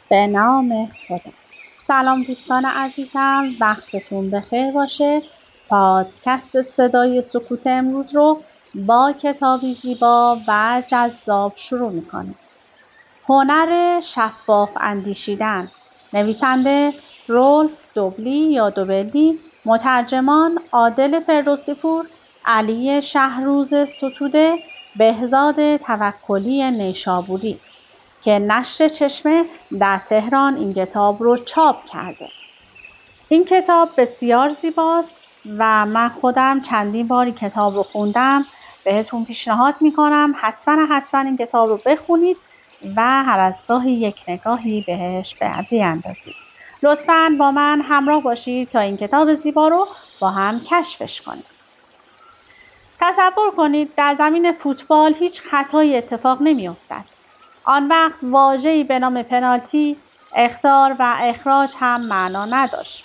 به نام خدا. سلام دوستان عزیزم، وقتتون بخیر باشه. پادکست صدای سکوت امروز رو با کتابی زیبا و جذاب شروع میکنیم. هنر شفاف اندیشیدن، نویسنده رولف دوبلی یا دوبلی، مترجمان عادل فردوسی پور، علی شهروز ستوده، بهزاد توکلی نیشابوری که نشر چشمه در تهران این کتاب رو چاپ کرده. این کتاب بسیار زیباست و من خودم چندین باری کتاب رو خوندم. بهتون پیشنهاد میکنم حتما این کتاب رو بخونید و هر از گاهی یک نگاهی بهش بیندازید. لطفاً با من همراه باشید تا این کتاب زیبا رو با هم کشفش کنیم. تصور کنید در زمین فوتبال هیچ خطایی اتفاق نمیافتد. آن وقت واژه‌ای به نام پنالتی، اخطار و اخراج هم معنا نداشت.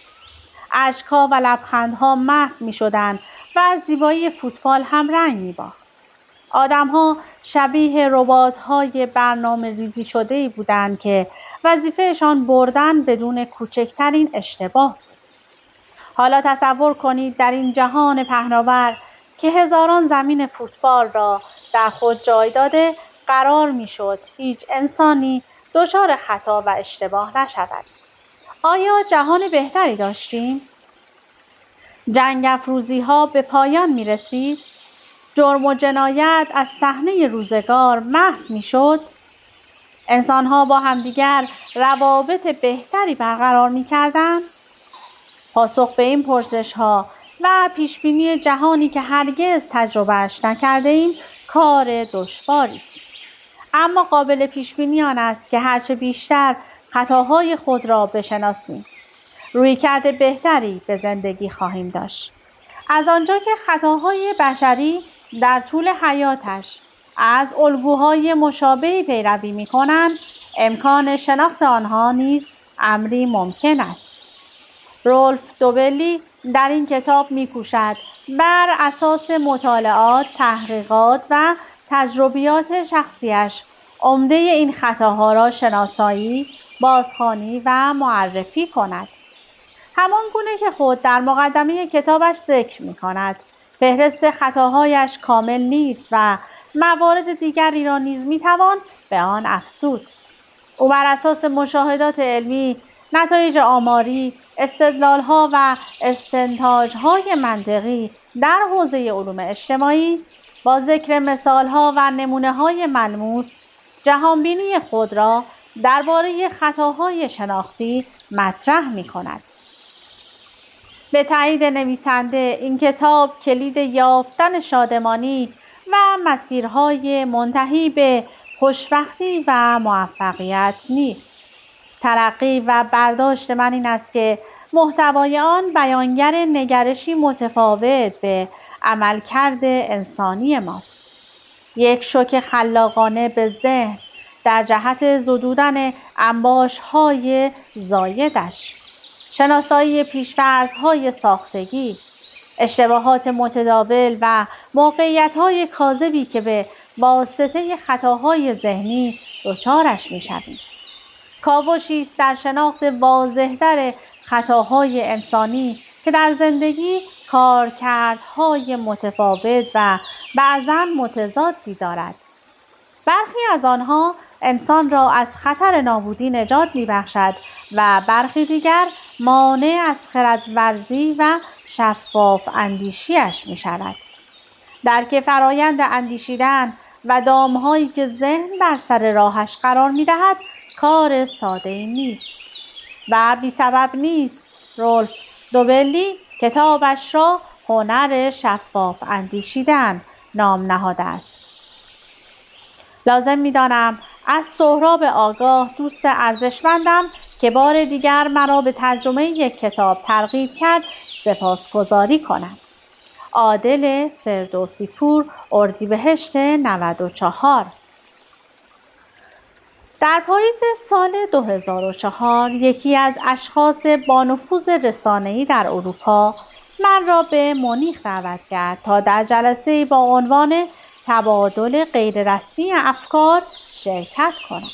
اشک‌ها و لبخندها محو می‌شدند و از زیبایی فوتبال هم رنگ می‌باخت. آدم‌ها شبیه ربات‌های برنامه‌ریزی شده‌ای بودند که وظیفه‌شان بردن بدون کوچکترین اشتباه بود. حالا تصور کنید در این جهان پهناور که هزاران زمین فوتبال را در خود جای داده قرار میشد هیچ انسانی دچار خطا و اشتباه نشود. آیا جهان بهتری داشتیم؟ جنگ افروزی ها به پایان می رسید؟ جرم و جنایت از صحنه روزگار محو می شد؟ انسان ها با همدیگر روابط بهتری برقرار می کردند؟ پاسخ به این پرسش ها و پیشبینی جهانی که هرگز تجربهش نکرده ایم کار دشواری است. اما قابل پیشبینی آن است که هرچه بیشتر خطاهای خود را بشناسیم، رویکرد بهتری به زندگی خواهیم داشت. از آنجا که خطاهای بشری در طول حیاتش از الگوهای مشابهی پیروی می‌کنند، امکان شناخت آنها نیز امری ممکن است. رولف دوبلی در این کتاب می‌کوشد بر اساس مطالعات، تحقیقات و تجربیات شخصیش عمده این خطاها را شناسایی، بازخوانی و معرفی کند. همان گونه که خود در مقدمه کتابش ذکر می‌کند، فهرست خطاهایش کامل نیست و موارد دیگری را نیز می‌توان به آن افزود. او بر اساس مشاهدات علمی، نتایج آماری، استدلال‌ها و استنتاج‌های منطقی در حوزه علوم اجتماعی با ذکر مثال‌ها و نمونه‌های ملموس جهانبینی خود را درباره خطاهای شناختی مطرح می‌کند. به تایید نویسنده این کتاب کلید یافتن شادمانی و مسیرهای منتهی به خوشبختی و موفقیت نیست. ترقی و برداشت من این است که محتوای آن بیانگر نگرشی متفاوت به عملکرد انسانی ماست. یک شوک خلاقانه به ذهن در جهت زدودن انباش‌های زایدش، شناسایی پیش‌فرض‌های ساختگی، اشتباهات متداول و موقعیت‌های کاذبی که به واسطه خطاهای ذهنی دچارش می‌شویم. کاوشی است در شناخت واضح‌تر خطاهای انسانی که در زندگی کارکردهای متفاوت و بعضاً متضادی دارد. برخی از آنها انسان را از خطر نابودی نجات می‌بخشد و برخی دیگر مانع از خردورزی و شفاف اندیشیش می‌شود. درک فرایند اندیشیدن و دام‌هایی که ذهن بر سر راهش قرار می‌دهد کار ساده‌ای نیست و بی سبب نیست. رولف دوبلی کتابش را هنر شفاف اندیشیدن نام نهاده است. لازم می‌دانم از سهراب آگاه دوست ارزشمندم که بار دیگر مرا به ترجمه یک کتاب ترغیب کرد سپاسگزاری کنم. عادل فردوسی پور، اردیبهشت 94. در پاییز سال 2004 یکی از اشخاص با نفوذ رسانه‌ای در اروپا من را به مونیخ دعوت کرد تا در جلسه‌ای با عنوان تبادل غیررسمی افکار شرکت کنم.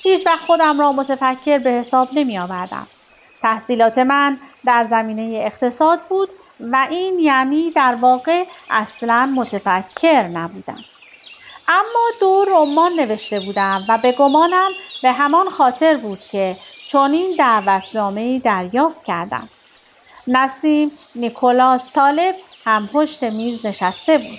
هیچ وقت خودم را متفکر به حساب نمی آوردم. تحصیلات من در زمینه اقتصاد بود و این یعنی در واقع اصلاً متفکر نبودم. اما 2 رمان نوشته بودم و به گمانم به همان خاطر بود که چنین دعوتنامه‌ای دریافت کردم. نسیم نیکولاس طالب هم پشت میز نشسته بود.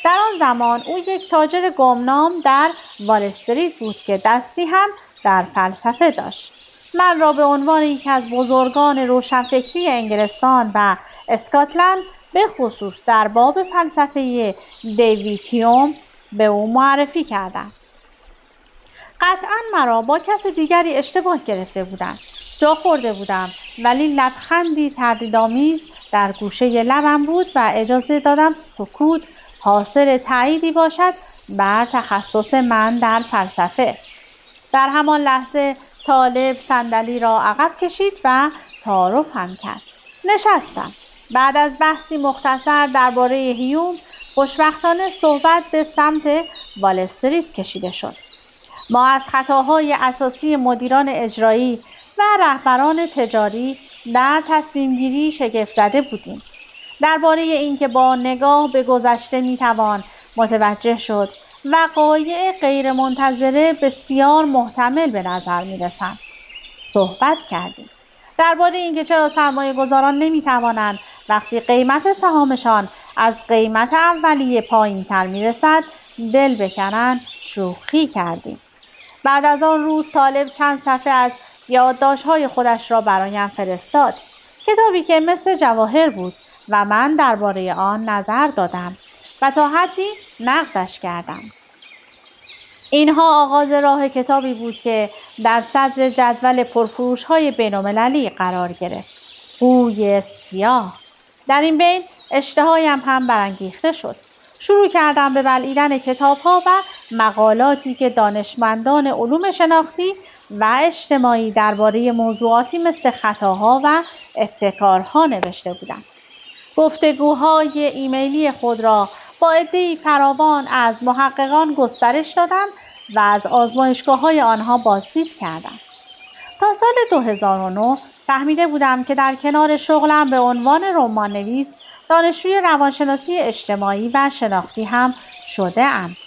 در آن زمان او یک تاجر گمنام در وال استریت بود که دستی هم در فلسفه داشت. من را به عنوان یکی از بزرگان روشنفکری انگلستان و اسکاتلند به خصوص در باب فلسفه دیوید هیوم به او معرفی کردند. قطعاً مرا با کس دیگری اشتباه گرفته بودند. جا خورده بودم، ولی لبخندی تردیدآمیز در گوشه لبم بود و اجازه دادم سکوت حاصل تأییدی باشد بر تخصص من در فلسفه. در همان لحظه طالب صندلی را عقب کشید و تعارف هم کرد. نشستم. بعد از بحثی مختصر درباره هیوم، خوشبختانه صحبت به سمت وال استریت کشیده شد. ما از خطاهای اساسی مدیران اجرایی و رهبران تجاری در تصمیم گیری شگفت زده بودیم. درباره اینکه با نگاه به گذشته میتوان متوجه شد وقایع غیر منتظره بسیار محتمل به نظر میرسند صحبت کردیم. درباره اینکه چرا سرمایه گذاران نمیتوانند وقتی قیمت سهامشان از قیمت اولیه پایین تر میرسد دل بکنند شوخی کردیم. بعد از آن روز طالب چند صفحه از یادداشت‌های خودش را برایم فرستاد. کتابی که مثل جواهر بود و من درباره آن نظر دادم و تا حدی نقدش کردم. اینها آغاز راه کتابی بود که در صدر جدول پرفروش‌های بین‌المللی قرار گرفت. بوی سیاه. در این بین اشتهایم هم برانگیخته شد. شروع کردم به بلعیدن کتاب‌ها و مقالاتی که دانشمندان علوم شناختی و اجتماعی درباره موضوعاتی مثل خطاها و ابتکارها نوشته بودند. گفتگوهای ایمیلی خود را با عده‌ای فراوان از محققان گسترش دادم و از آزمایشگاه‌های آنها بازدید کردم. تا سال 2009 فهمیده بودم که در کنار شغلم به عنوان رمان‌نویس دانشجوی روانشناسی اجتماعی و شناختی هم شده ام.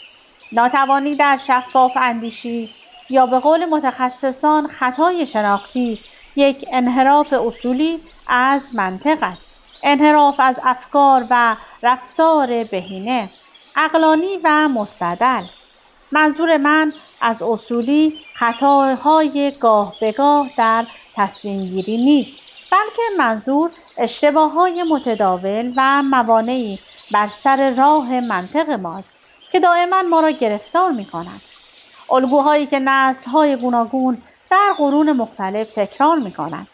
ناتوانی در شفاف اندیشی یا به قول متخصصان خطای شناختی یک انحراف اصولی از منطق است. انحراف از افکار و رفتار بهینه، عقلانی و مستدل. منظور من از اصولی خطاهای گاه به گاه در تصمیم گیری نیست، بلکه منظور اشتباههای متداول و موانعی بر سر راه منطق ماست که دائما ما را گرفتار می کنند. الگوهایی که نسل‌های گوناگون در قرون مختلف تکرار می کنند.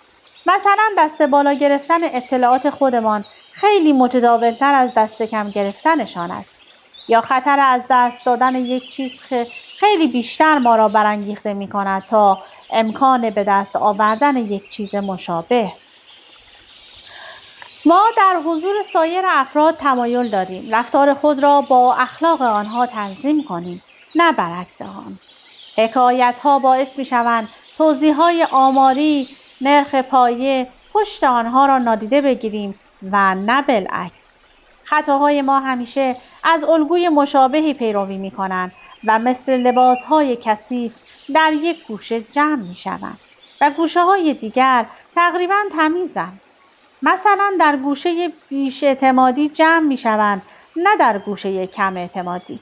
مثلا دست بالا گرفتن اطلاعات خودمان خیلی متداولتر از دست کم گرفتنشان است. یا خطر از دست دادن یک چیز خیلی بیشتر ما را برانگیخته می کند تا امکان به دست آوردن یک چیز مشابه. ما در حضور سایر افراد تمایل داریم رفتار خود را با اخلاق آنها تنظیم کنیم، نه برعکس آن. حکایت‌ها باعث می‌شوند توضیح‌های آماری، نرخ پایه، پشت آنها را نادیده بگیریم و نه بالعکس. خطاهای ما همیشه از الگوی مشابهی پیروی می‌کنند و مثل لباس‌های کثیف در یک گوشه جمع می‌شوند و گوشه‌های دیگر تقریباً تمیزند. مثلا در گوشه بیش اعتمادی جمع می‌شوند، نه در گوشه کم اعتمادی.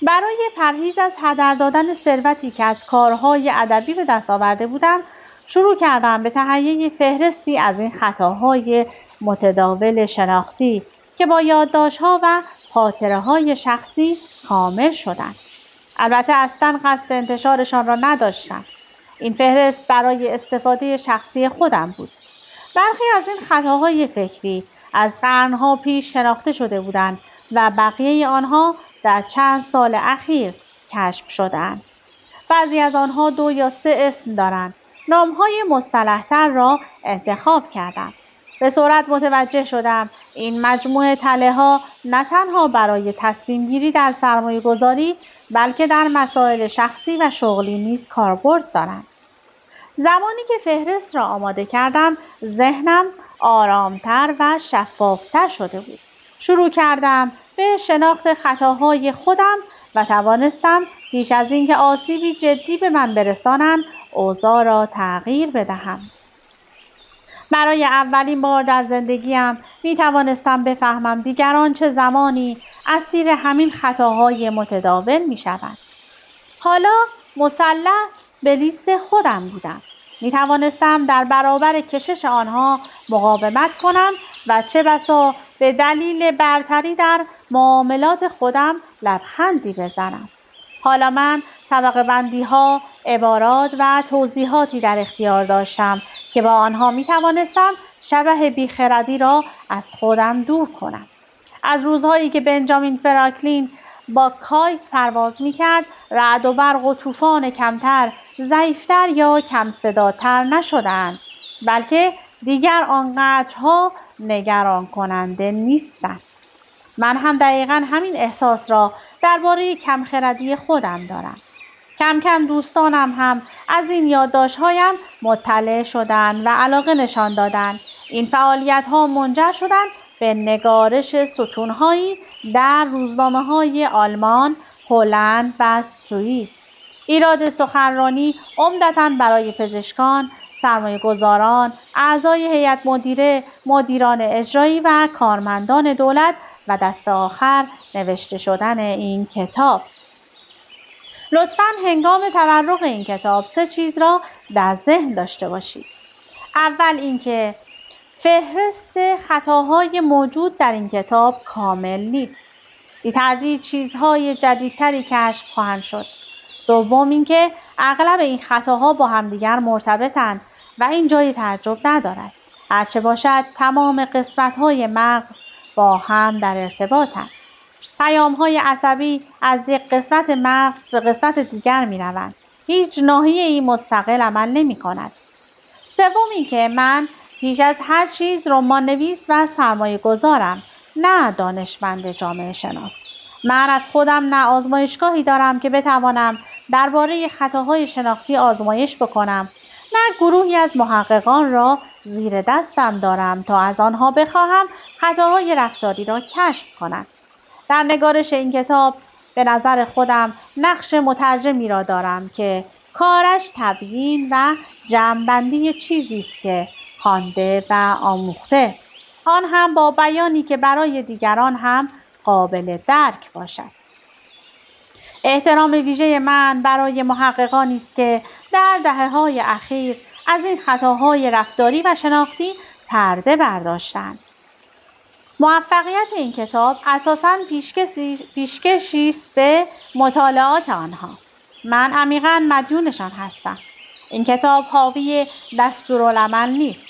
برای پرهیز از هدر دادن ثروتی که از کارهای ادبی به دست آورده بودم، شروع کردم به تهیه فهرستی از این خطاهای متداول شناختی که با یادداشت‌ها و خاطره‌های شخصی کامل شدند. البته اصلاً قصد انتشارشان را نداشتم. این فهرست برای استفاده شخصی خودم بود. برخی از این خطاهای فکری از قرنها پیش شناخته شده بودند و بقیه آنها در چند سال اخیر کشف شدند. بعضی از آنها 2 یا 3 اسم دارند. نامهای مصطلح‌تر را انتخاب کردم. به سرعت متوجه شدم این مجموعه تله‌ها نه تنها برای تصمیم گیری در سرمایه گذاری بلکه در مسائل شخصی و شغلی نیز کاربرد دارند. زمانی که فهرست را آماده کردم، ذهنم آرامتر و شفافتر شده بود. شروع کردم به شناخت خطاهای خودم و توانستم پیش از اینکه آسیبی جدی به من برسانند، اوضاع را تغییر بدهم. برای اولین بار در زندگیم می توانستم بفهمم دیگران چه زمانی اسیر همین خطاهای متداول می شوند. حالا مسلح به لیست خودم بودم. می توانستم در برابر کشش آنها مقاومت کنم و چه بسا به دلیل برتری در معاملات خودم لبخندی بزنم. حالا من طبقه بندی ها، عبارات و توضیحاتی در اختیار داشتم که با آنها می توانستم شبح بیخردی را از خودم دور کنم. از روزهایی که بنجامین فرانکلین با کایت پرواز می کرد، رعد و برق و طوفان کمتر، ضعیفتر یا کم صداتر نشدند، بلکه دیگر آنقدرها نگران کننده نیستند. من هم دقیقاً همین احساس را درباره کمخردی خودم دارم. کم کم دوستانم هم از این یادداشت‌هایم مطلع شدند و علاقه نشان دادند. این فعالیت‌ها منجر شدند به نگارش ستون‌هایی در روزنامه‌های آلمان، هلند و سوئیس. ایراد سخنرانی عمدتاً برای پزشکان، سرمایه‌گذاران، اعضای هیئت مدیره، مدیران اجرایی و کارمندان دولت و دست آخر نوشته شدن این کتاب. لطفاً هنگام تورق این کتاب 3 چیز را در ذهن داشته باشید. اول اینکه فهرست خطاهای موجود در این کتاب کامل نیست. بی تردید چیزهای جدیدتری کشف خواهند شد. دوم اینکه اغلب این خطاها با همدیگر مرتبطند و این جای تعجب ندارد. هرچه باشد تمام قسمت‌های مغز با هم در ارتباطند. پیام‌های عصبی از یک قسمت مغز به قسمت دیگر می‌روند. هیچ ناحیه‌ای مستقل عمل نمی‌کند. سوم اینکه من پیش از هر چیز رمان‌نویس و سرمایه‌گذارم، نه دانشمند جامعه شناس. من از خودم نه آزمایشگاهی دارم که بتوانم درباره خطاهای شناختی آزمایش بکنم، نه گروهی از محققان را زیر دستم دارم تا از آنها بخواهم خطاهای رفتاری را کشف کنند. در نگارش این کتاب به نظر خودم نقش مترجمی را دارم که کارش تبیین و جمع‌بندی چیزی است که خوانده و آموخته، آن هم با بیانی که برای دیگران هم قابل درک باشد. احترام ویژه من برای محققانی است که در دهه‌های اخیر از این خطاهای رفتاری و شناختی پرده برداشتند. موفقیت این کتاب اساساً پیشکشی است به مطالعات آنها. من عمیقاً مدیونشان هستم. این کتاب حاوی دستورالعمل نیست.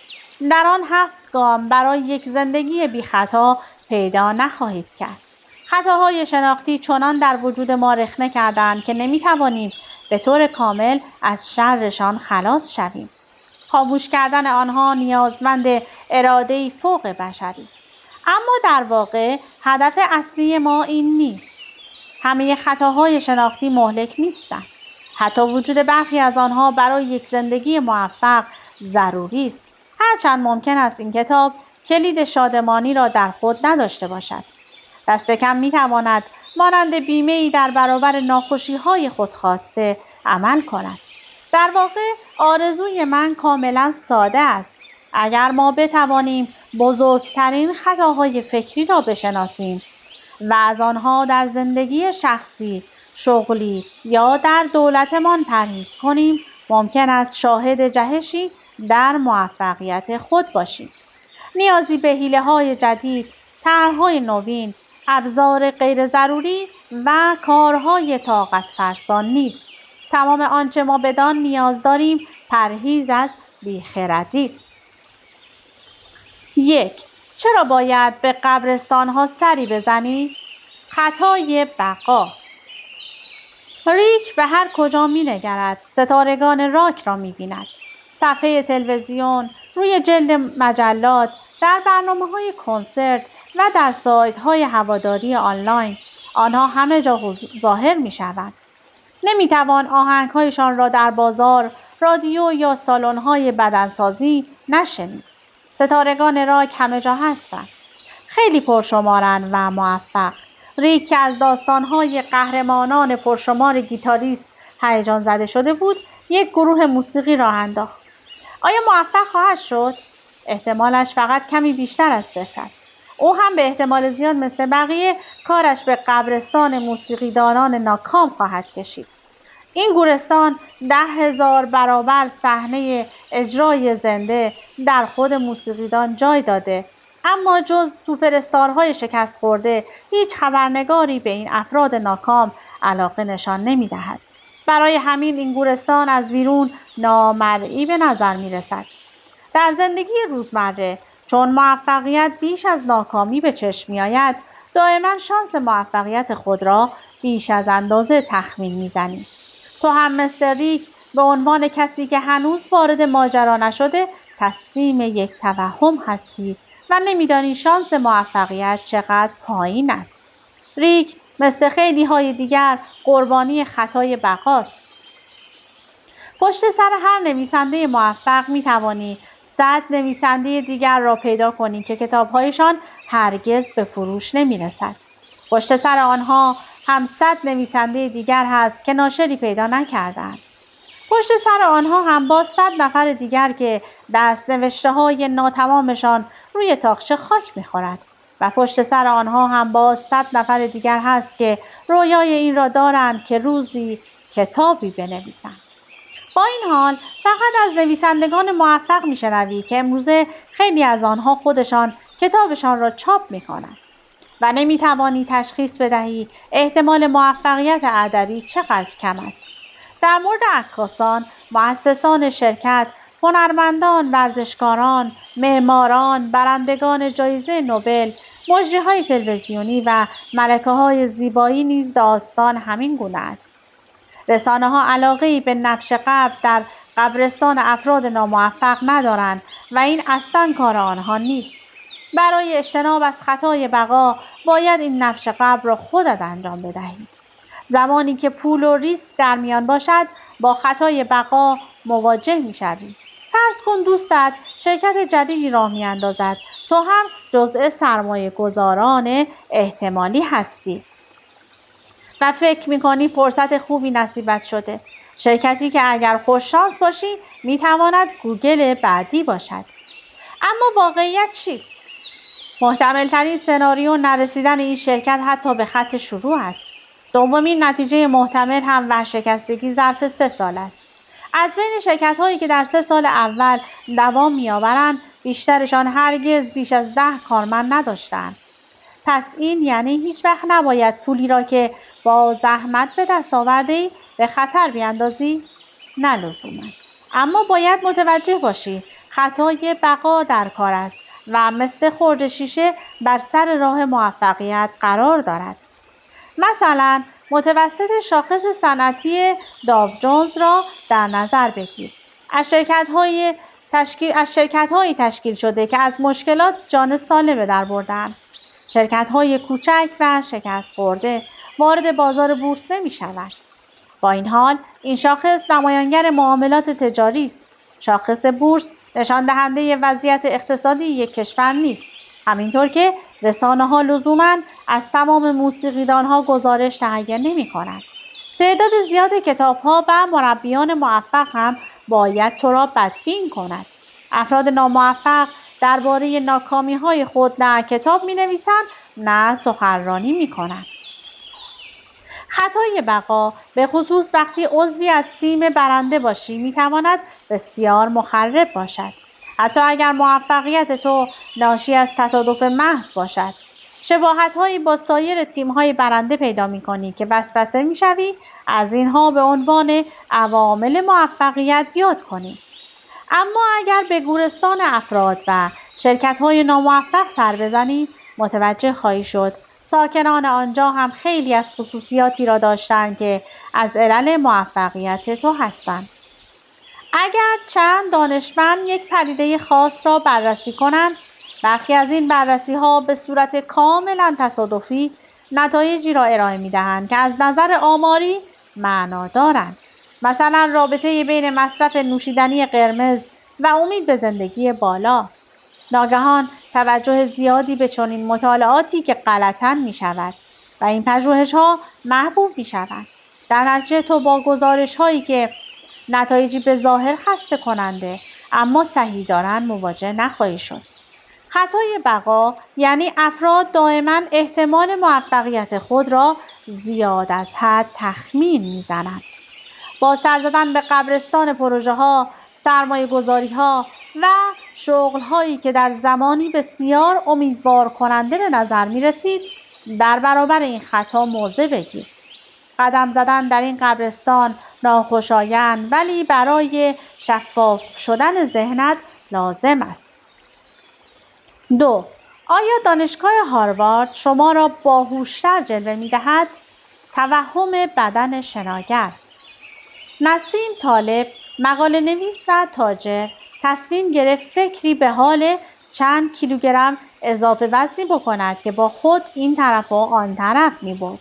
در آن 7 گام برای یک زندگی بی خطا پیدا نخواهید کرد. خطاهای شناختی چنان در وجود ما رخنه کردند که نمی‌توانیم به طور کامل از شرشان خلاص شویم. خاموش کردن آنها نیازمند اراده‌ای فوق بشری است. اما در واقع هدف اصلی ما این نیست. همه خطاهای شناختی مهلک نیستند. حتی وجود برخی از آنها برای یک زندگی موفق ضروری است. هرچند ممکن است این کتاب کلید شادمانی را در خود نداشته باشد. دست کم می‌تواند مانند بیمه‌ای در برابر ناخوشی‌های خودخواسته عمل کند. در واقع آرزوی من کاملا ساده است. اگر ما بتوانیم بزرگترین خطاهای فکری را بشناسیم و از آنها در زندگی شخصی، شغلی یا در دولتمان پرهیز کنیم، ممکن است شاهد جهشی در موفقیت خود باشیم. نیازی به حیله‌های جدید، طرح‌های نوین، ابزار غیر ضروری و کارهای طاقت فرسا نیست. تمام آنچه ما بدان نیاز داریم پرهیز از بیخردی است. 1. چرا باید به قبرستان‌ها سری بزنی؟ خطای بقا. ریک به هر کجا می‌نگرد ستارگان راک را می‌بیند. صفحه تلویزیون، روی جلد مجلات، در برنامه‌های کنسرت و در سایت‌های هواداری آنلاین. آنها همه جا ظاهر می شوند. نمی توان آهنگهایشان را در بازار، رادیو یا سالن‌های بدنسازی نشنید. ستارگان راک همه جا هستند. خیلی پرشمارند و موفق. ریک که از داستان‌های قهرمانان پرشمار گیتاریست هیجان زده شده بود، یک گروه موسیقی راه انداخت. آیا موفق خواهد شد؟ احتمالش فقط کمی بیشتر از صفر است. او هم به احتمال زیاد مثل بقیه کارش به قبرستان موسیقیدانان ناکام خواهد کشید. این گورستان 10,000 برابر صحنه اجرای زنده در خود موسیقیدان جای داده، اما جز سوپرستارهای شکست خورده هیچ خبرنگاری به این افراد ناکام علاقه نشان نمی دهد. برای همین این گورستان از بیرون نامرئی به نظر می رسد. در زندگی روزمره چون موفقیت بیش از ناکامی به چشم می آید، دائما شانس موفقیت خود را بیش از اندازه تخمین می زنیم. تو هم مثل ریک به عنوان کسی که هنوز وارد ماجرا نشده تسلیم یک توهم هستی و نمیدانی شانس موفقیت چقدر پایین است. ریک مثل خیلی های دیگر قربانی خطای بقاست. پشت سر هر نویسنده موفق می توانی 100 نویسنده دیگر را پیدا کنی که کتابهایشان هرگز به فروش نمی رسد. پشت سر آنها هم 100 نویسنده دیگر هست که ناشری پیدا نکردند. پشت سر آنها هم باز 100 نفر دیگر که دست نوشته های ناتمامشان روی تاقچه خاک می‌خورد و پشت سر آنها هم باز 100 نفر دیگر هست که رویای این را دارند که روزی کتابی بنویسند. با این حال فقط از نویسندگان موفق می‌شنوی که امروزه خیلی از آنها خودشان کتابشان را چاپ می‌کنند و نمی‌توانی تشخیص بدهی احتمال موفقیت ادبی چقدر کم است. در مورد عکاسان، مؤسسان شرکت، هنرمندان، ورزشکاران، معماران، برندگان جایزه نوبل، مجری‌های تلویزیونی و ملکه‌های زیبایی نیز داستان همین گونه است. رسانه‌ها علاقه‌ای به نبش قبر در قبرستان افراد ناموفق ندارند و این اصلاً کار آنها نیست. برای اجتناب از خطای بقا باید این نبش قبر را خودت انجام بدهی. زمانی که پول و ریسک در میان باشد با خطای بقا مواجه می‌شوی. فرض کن دوستت شرکت جدیدی راه می‌اندازد، تو هم جزء سرمایه گذاران احتمالی هستی و فکر می‌کنی فرصت خوبی نصیبت شده. شرکتی که اگر خوش شانس باشی می‌تواند گوگل بعدی باشد. اما واقعیت چیست؟ محتمل ترین سناریو نرسیدن این شرکت حتی به خط شروع است. دومین نتیجه محتمل هم ورشکستگی ظرف 3 سال است. از بین شرکت هایی که در 3 سال اول دوام می‌آورند بیشترشان هرگز بیش از 10 کارمند نداشتند. پس این یعنی هیچ وقت نباید پولی را که با زحمت به دست آورده‌ای به خطر بیاندازی؟ نه لزوما. اما باید متوجه باشی خطای بقا در کار است و مثل خرد شیشه بر سر راه موفقیت قرار دارد. مثلا متوسط شاخص صنعتی داو جونز را در نظر بگیر. از شرکت‌هایی تشکیل شده که از مشکلات جان سالم به در بردند. شرکت‌های کوچک و شکست خورده وارد بازار بورس نمی‌شوند. با این حال این شاخص نمایانگر معاملات تجاری است. شاخص بورس نشان دهنده وضعیت اقتصادی یک کشور نیست. همینطور که رسانه‌ها لزوماً از تمام موسیقیدان‌ها گزارش تهیه نمی‌کنند. تعداد زیاد کتاب‌ها و مربیان موفق هم باید تو را بدبین کند. افراد ناموفق درباره ناکامی‌های خود نه کتاب می‌نویسند نه سخنرانی می‌کنند. خطای بقا به خصوص وقتی عضوی از تیم برنده باشی می‌تواند بسیار مخرب باشد. حتی اگر موفقیت تو ناشی از تصادف محض باشد. شباهت‌هایی با سایر تیم‌های برنده پیدا می‌کنی که وسوسه می‌شوی از اینها به عنوان عوامل موفقیت یاد کنی. اما اگر به گورستان افراد و شرکت‌های ناموفق سر بزنی متوجه خواهی شد ساکنان آنجا هم خیلی از خصوصیاتی را داشتند که از علل موفقیت تو هستند. اگر چند دانشمند یک پدیده خاص را بررسی کنند، برخی از این بررسی‌ها به صورت کاملا تصادفی نتایجی را ارائه می‌دهند که از نظر آماری معنا دارند. مثلا رابطه بین مصرف نوشیدنی قرمز و امید به زندگی بالا. ناگهان توجه زیادی به چنین مطالعاتی که غلطاً می‌شود و این پژوهش‌ها محبوب می‌شوند. در نتیجه تو با گزارش‌هایی که نتایجی به ظاهر خسته کننده اما صحیح دارند مواجه نخواهی شد. خطای بقا یعنی افراد دائما احتمال موفقیت خود را زیاد از حد تخمین می‌زنند. با سر زدن به قبرستان پروژه‌ها، سرمایه‌گذاری‌ها و شغل‌هایی که در زمانی بسیار امیدوار کننده به نظر می‌رسید، در برابر این خطا موضع بگیر. قدم زدن در این قبرستان ناخوشایند ولی برای شفاف شدن ذهنت لازم است. 2. آیا دانشگاه هاروارد شما را باهوش‌تر جلوه می‌دهد؟ توهم بدن شناگر. نسیم طالب، مقاله نویس و تاجر، تصمیم گرفت فکری به حال چند کیلوگرم اضافه وزنی بکند که با خود این طرف و آن طرف می‌برد.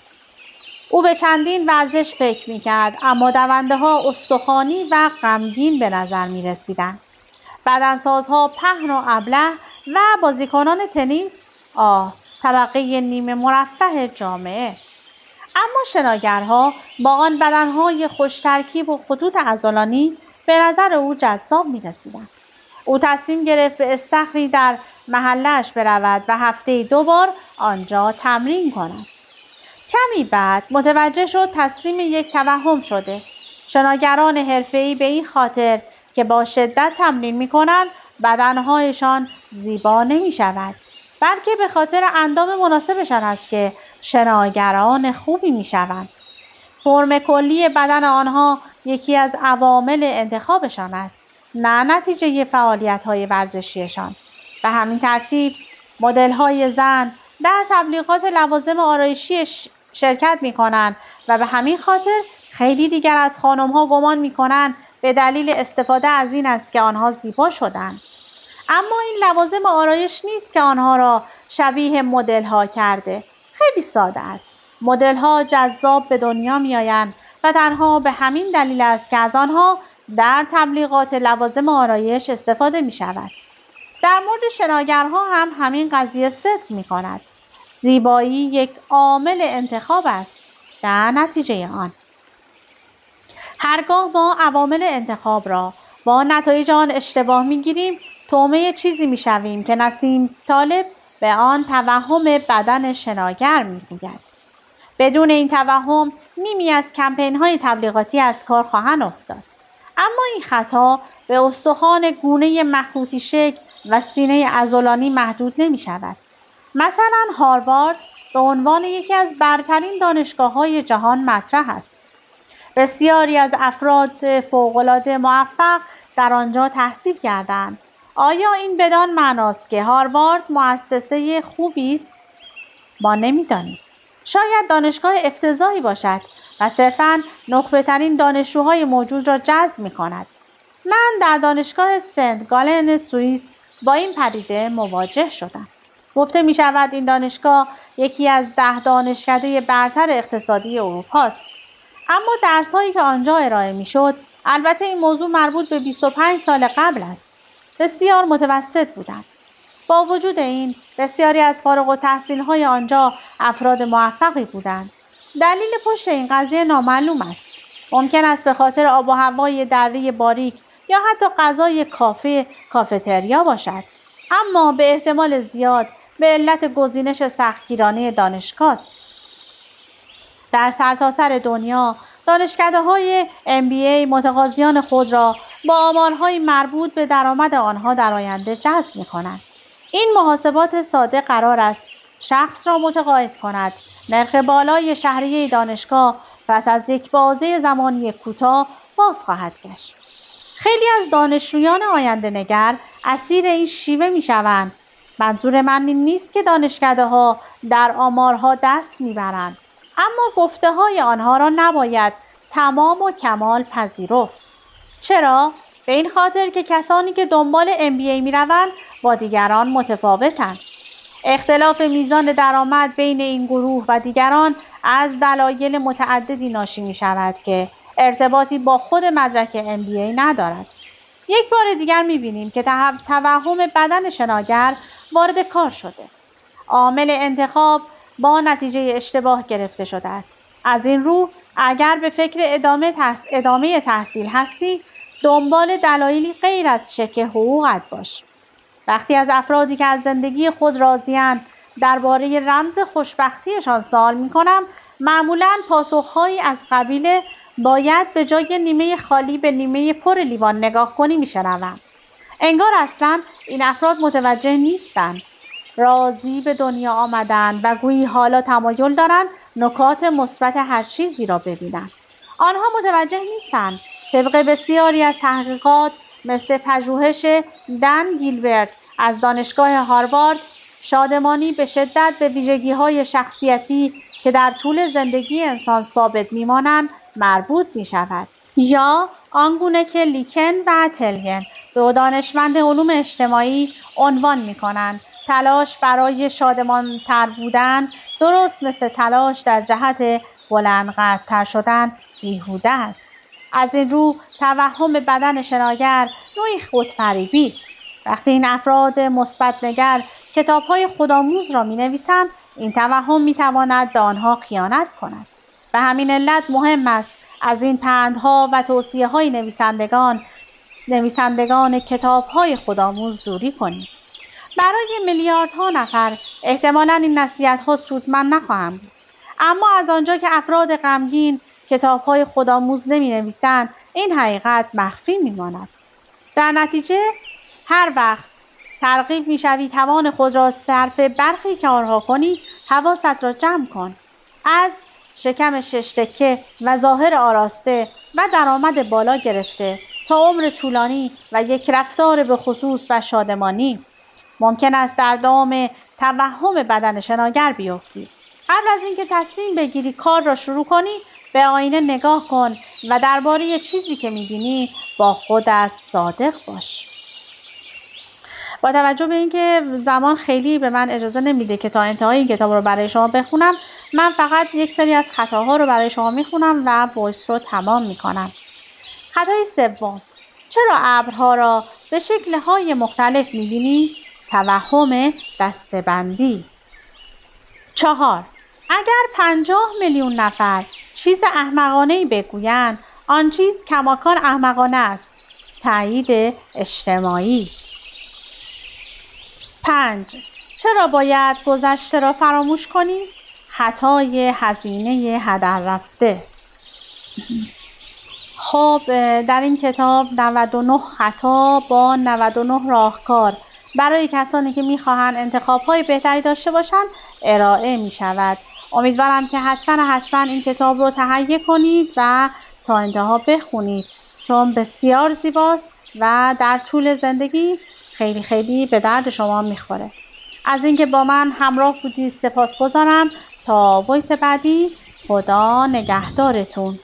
او به چندین ورزش فکر می‌کرد اما دونده‌ها استخوانی و غمگین به نظر می‌رسیدند. بدنسازها پهن و ابله و بازیکنان تنیس طبقه نیمه مرفه جامعه. اما شناگرها با آن بدنهای خوش ترکیب و خطوط عضلانی به نظر او جذاب می‌رسیدند. او تصمیم گرفت به استخری در محله‌اش برود و هفته‌ای 2 بار آنجا تمرین کند. کمی بعد متوجه شد تسلیم یک توهم شده. شناگران حرفه‌ای به این خاطر که با شدت تمرین می‌کنند بدنهایشان زیبا نمی‌شود، بلکه به خاطر اندام مناسبشان است که شناگران خوبی می‌شوند. فرم کلی بدن آنها یکی از عوامل انتخابشان است، نه نتیجه فعالیت‌های ورزشیشان. به همین ترتیب مدل‌های زن در تبلیغات لوازم آرایشی شرکت می‌کنند و به همین خاطر خیلی دیگر از خانم‌ها گمان می‌کنند به دلیل استفاده از این است که آنها زیبا شدند. اما این لوازم آرایش نیست که آنها را شبیه مدل‌ها کرده. خیلی ساده است. مدل‌ها جذاب به دنیا می‌آیند و تنها به همین دلیل است که از آنها در تبلیغات لوازم آرایش استفاده می‌شود. در مورد شناگرها هم همین قضیه صدق می‌کند. زیبایی یک عامل انتخاب است، نه نتیجه آن. هرگاه ما عوامل انتخاب را با نتایج آن اشتباه می‌گیریم، طعمه چیزی می‌شویم که نسیم طالب به آن توهم بدن شناگر می‌گوید. بدون این توهم نیمی از کمپین‌های تبلیغاتی از کار خواهند افتاد. اما این خطا به استخوان گونه مخروطی شکل و سینه عضلانی محدود نمی‌شود. مثلا هاروارد به عنوان یکی از برترین دانشگاه‌های جهان مطرح است. بسیاری از افراد فوق‌العاده موفق در آنجا تحصیل کردند. آیا این بدان معناست که هاروارد مؤسسه خوبی است؟ ما نمی‌دانیم. شاید دانشگاه افتضاحی باشد و صرفاً نخبه‌ترین دانشجوهای موجود را جذب می‌کند. من در دانشگاه سنت گالن سوئیس با این پدیده مواجه شدم. گفته می‌شود این دانشگاه یکی از 10 دانشکده برتر اقتصادی اروپا است. اما درس‌هایی که آنجا ارائه می‌شد، البته این موضوع مربوط به 25 سال قبل است، بسیار متوسط بودند. با وجود این، بسیاری از فارغ التحصیل‌های آنجا افراد موفقی بودند. دلیل پشت این قضیه نامعلوم است. ممکن است به خاطر آب و هوای دره باریک یا حتی غذای کافتریا باشد. اما به احتمال زیاد به علت گزینش سختگیرانه دانشگاه است. در سرتاسر دنیا دانشکده‌های MBA متقاضیان خود را با آمارهای مربوط به درآمد آنها در آینده جذب می‌کنند. این محاسبات ساده قرار است شخص را متقاعد کند نرخ بالای شهریه دانشگاه پس از یک بازه زمانی کوتاه باز خواهد گشت. خیلی از دانشجویان آینده نگر اسیر این شیوه می‌شوند. منظور من این نیست که دانشکده‌ها در آمارها دست می‌برند، اما گفته‌های آنها را نباید تمام و کمال پذیرفت. چرا؟ به این خاطر که کسانی که دنبال MBA می‌روند با دیگران متفاوتند. اختلاف میزان درآمد بین این گروه و دیگران از دلایل متعددی ناشی می شود که ارتباطی با خود مدرک MBA ندارد. یک بار دیگر می بینیم که توهم بدن شناگر وارد کار شده. عامل انتخاب با نتیجه اشتباه گرفته شده است. از این رو اگر به فکر ادامه تحصیل هستی، دنبال دلایلی غیر از چک حقوقت باش. وقتی از افرادی که از زندگی خود راضی‌اند درباره رمز خوشبختیشان سوال می‌کنم، معمولاً پاسخهایی از قبیل باید به جای نیمه خالی به نیمه پر لیوان نگاه کنی می‌شنوم. انگار اصلاً این افراد متوجه نیستند. راضی به دنیا آمدن و گویی حالا تمایل دارند نکات مثبت هر چیزی را ببینند. آنها متوجه نیستند طبق بسیاری از تحقیقات مثل پژوهش دن گیلبرت از دانشگاه هاروارد، شادمانی به شدت به ویژگی‌های شخصیتی که در طول زندگی انسان ثابت می‌مانند مربوط می‌شود. یا آنگونه که لیکن و تلگن، دو دانشمند علوم اجتماعی، عنوان می‌کنند تلاش برای شادمان‌تر بودن درست مثل تلاش در جهت بلندقدرتر شدن بیهوده است. از این رو توهم بدن شناگر نوعی خودفریبی است. وقتی این افراد مثبت‌نگر کتاب‌های خودآموز را می‌نویسند، این توهم می‌تواند به آنها خیانت کند. به همین علت مهم است از این پندها و توصیه‌های نویسندگان کتاب‌های خودآموز دوری کنید. برای میلیاردها نفر احتمالاً این نصیحت‌ها سودمند نخواهند بود. اما از آنجا که افراد غمگین کتاب‌های خودآموز نمی‌نویسند، این حقیقت مخفی می‌ماند. در نتیجه هر وقت ترغیب می‌شوی توان خود را صرف برخی کارها کنی، حواست را جمع کن. از شکم 6 تکه و ظاهر آراسته و درآمد بالا گرفته تا عمر طولانی و یک رفتار به خصوص و شادمانی، ممکن است در دام توهم بدن شناگر بیفتی. قبل از اینکه تصمیم بگیری کار را شروع کنی، به آینه نگاه کن و درباره چیزی که می‌بینی با خودت صادق باش. با توجه به اینکه زمان خیلی به من اجازه نمیده که تا انتهای این کتاب رو برای شما بخونم، من فقط یک سری از خطاها رو برای شما میخونم و وایس رو تمام میکنم. خطای سوم: چرا ابرها را به شکل‌های مختلف میبینی؟ توهم دسته‌بندی. 4. اگر 50 میلیون نفر چیز احمقانه‌ای بگویند، آن چیز کماکان احمقانه است. تایید اجتماعی. 5. چرا باید گذشته را فراموش کنی؟ خطای هزینه هدر رفته. خب در این کتاب 99 خطا با 99 راهکار برای کسانی که میخواهند انتخاب‌های بهتری داشته باشند ارائه می شود. امیدوارم که حتما این کتاب رو تهیه کنید و تا انتها بخونید، چون بسیار زیباست و در طول زندگی خیلی خیلی به درد شما میخوره. از اینکه با من همراه بودید سپاسگزارم. تا وایس بعدی، خدا نگهدارتون.